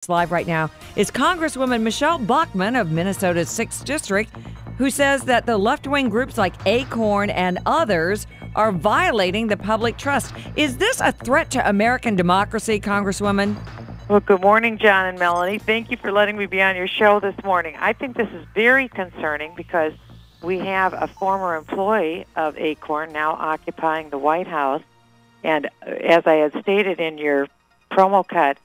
Live right now is Congresswoman Michelle Bachmann of Minnesota's 6th District, who says that the left-wing groups like ACORN and others are violating the public trust. Is this a threat to American democracy, Congresswoman? Well, good morning, John and Melanie. Thank you for letting me be on your show this morning. I think this is very concerning because we have a former employee of ACORN now occupying the White House. And as I had stated in your promo cut,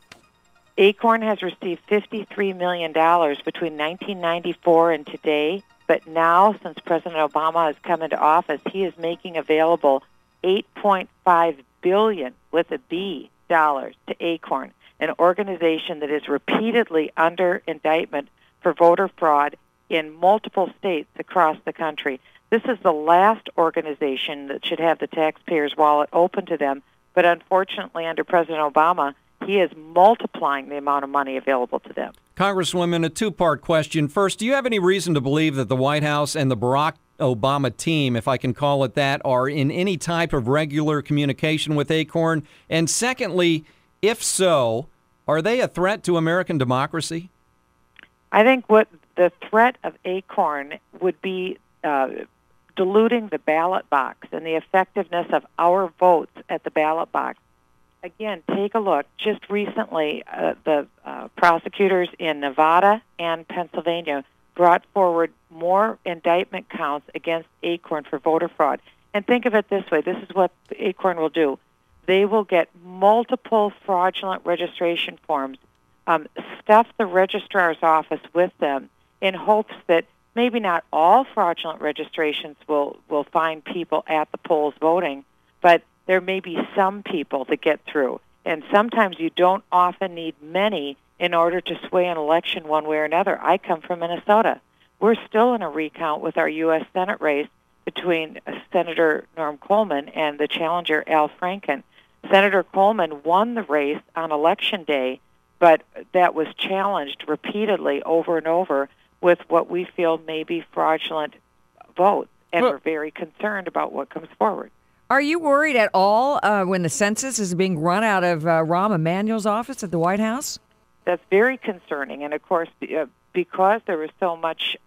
ACORN has received $53 million between 1994 and today, but now, since President Obama has come into office, he is making available $8.5 billion with a B dollars to ACORN, an organization that is repeatedly under indictment for voter fraud in multiple states across the country. This is the last organization that should have the taxpayers' wallet open to them, but unfortunately, under President Obama, he is multiplying the amount of money available to them. Congresswoman, a two-part question. First, do you have any reason to believe that the White House and the Barack Obama team, if I can call it that, are in any type of regular communication with ACORN? And secondly, if so, are they a threat to American democracy? I think what the threat of ACORN would be diluting the ballot box and the effectiveness of our votes at the ballot box. Again, take a look. Just recently, the prosecutors in Nevada and Pennsylvania brought forward more indictment counts against ACORN for voter fraud. And think of it this way. This is what ACORN will do. They will get multiple fraudulent registration forms, stuff the registrar's office with them in hopes that maybe not all fraudulent registrations will find people at the polls voting, but there may be some people that get through. And sometimes you don't often need many in order to sway an election one way or another. I come from Minnesota. We're still in a recount with our U.S. Senate race between Senator Norm Coleman and the challenger Al Franken. Senator Coleman won the race on Election Day, but that was challenged repeatedly over and over with what we feel may be fraudulent votes. And we're very concerned about what comes forward. Are you worried at all when the census is being run out of Rahm Emanuel's office at the White House? That's very concerning, and of course, because there was so much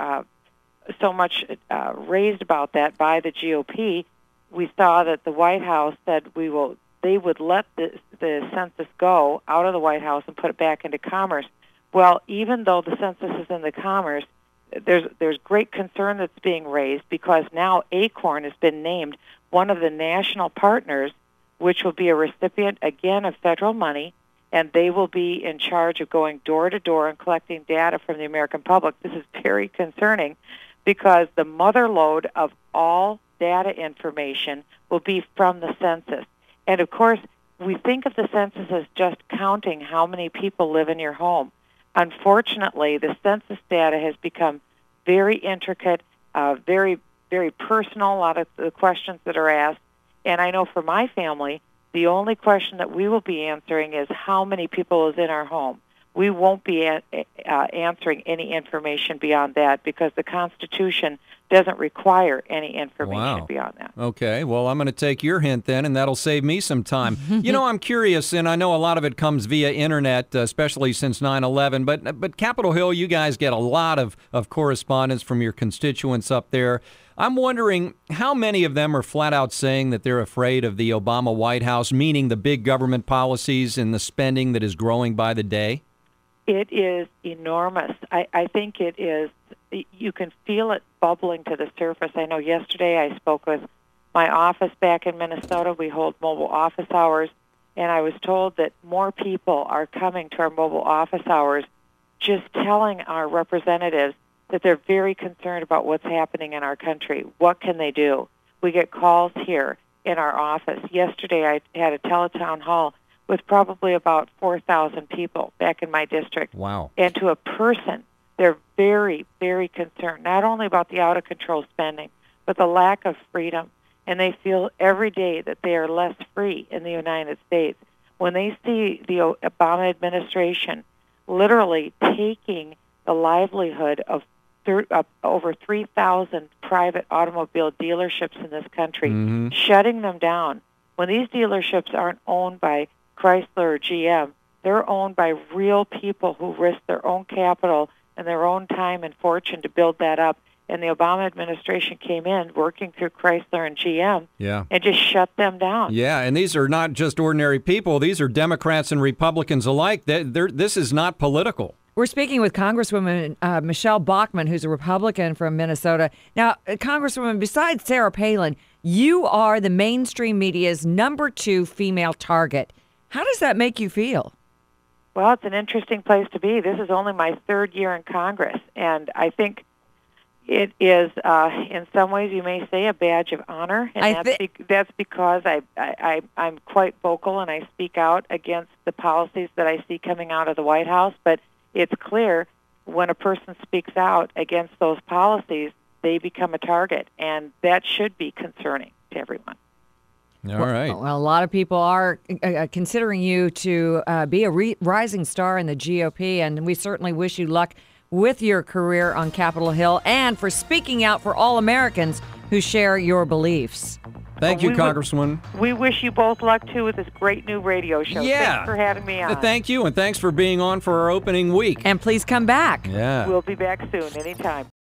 raised about that by the GOP, we saw that the White House said they would let the census go out of the White House and put it back into Commerce. Well, even though the census is in the Commerce, there's great concern that's being raised because now ACORN has been named one of the national partners, which will be a recipient, again, of federal money, and they will be in charge of going door to door and collecting data from the American public. This is very concerning because the mother lode of all data information will be from the census. And, of course, we think of the census as just counting how many people live in your home. Unfortunately, the census data has become very intricate, very personal, a lot of the questions that are asked. And I know for my family, the only question that we will be answering is how many people is in our home. We won't be answering any information beyond that because the Constitution doesn't require any information beyond that. Okay, well, I'm going to take your hint then, and that'll save me some time. You know, I'm curious, and I know a lot of it comes via internet, especially since 9/11, but Capitol Hill, you guys get a lot of correspondence from your constituents up there. I'm wondering how many of them are flat out saying that they're afraid of the Obama White House, meaning the big government policies and the spending that is growing by the day? It is enormous. I think it is. You can feel it bubbling to the surface. I know yesterday I spoke with my office back in Minnesota. We hold mobile office hours, and I was told that more people are coming to our mobile office hours just telling our representatives that they're very concerned about what's happening in our country. What can they do? We get calls here in our office. Yesterday I had a teletown hall with probably about 4,000 people back in my district. Wow. And to a person, they're very, very concerned, not only about the out-of-control spending, but the lack of freedom. And they feel every day that they are less free in the United States. When they see the Obama administration literally taking the livelihood of over 3,000 private automobile dealerships in this country, shutting them down. When these dealerships aren't owned by Chrysler or GM, They're owned by real people who risk their own capital and their own time and fortune to build that up. And the Obama administration came in working through Chrysler and GM and just shut them down. Yeah, and these are not just ordinary people. These are Democrats and Republicans alike. This is not political. We're speaking with Congresswoman Michelle Bachmann, who's a Republican from Minnesota. Now, Congresswoman, besides Sarah Palin, you are the mainstream media's #2 female target. How does that make you feel? Well, it's an interesting place to be. This is only my 3rd year in Congress, and I think it is, in some ways, you may say, a badge of honor, and that's because I'm quite vocal and I speak out against the policies that I see coming out of the White House. But it's clear when a person speaks out against those policies, they become a target, and that should be concerning to everyone. All right. Well, a lot of people are considering you to be a rising star in the GOP, and we certainly wish you luck with your career on Capitol Hill and for speaking out for all Americans who share your beliefs. Thank you, Congresswoman. We wish you both luck, too, with this great new radio show. Yeah. Thanks for having me on. Thank you, and thanks for being on for our opening week. And please come back. Yeah. We'll be back soon, anytime.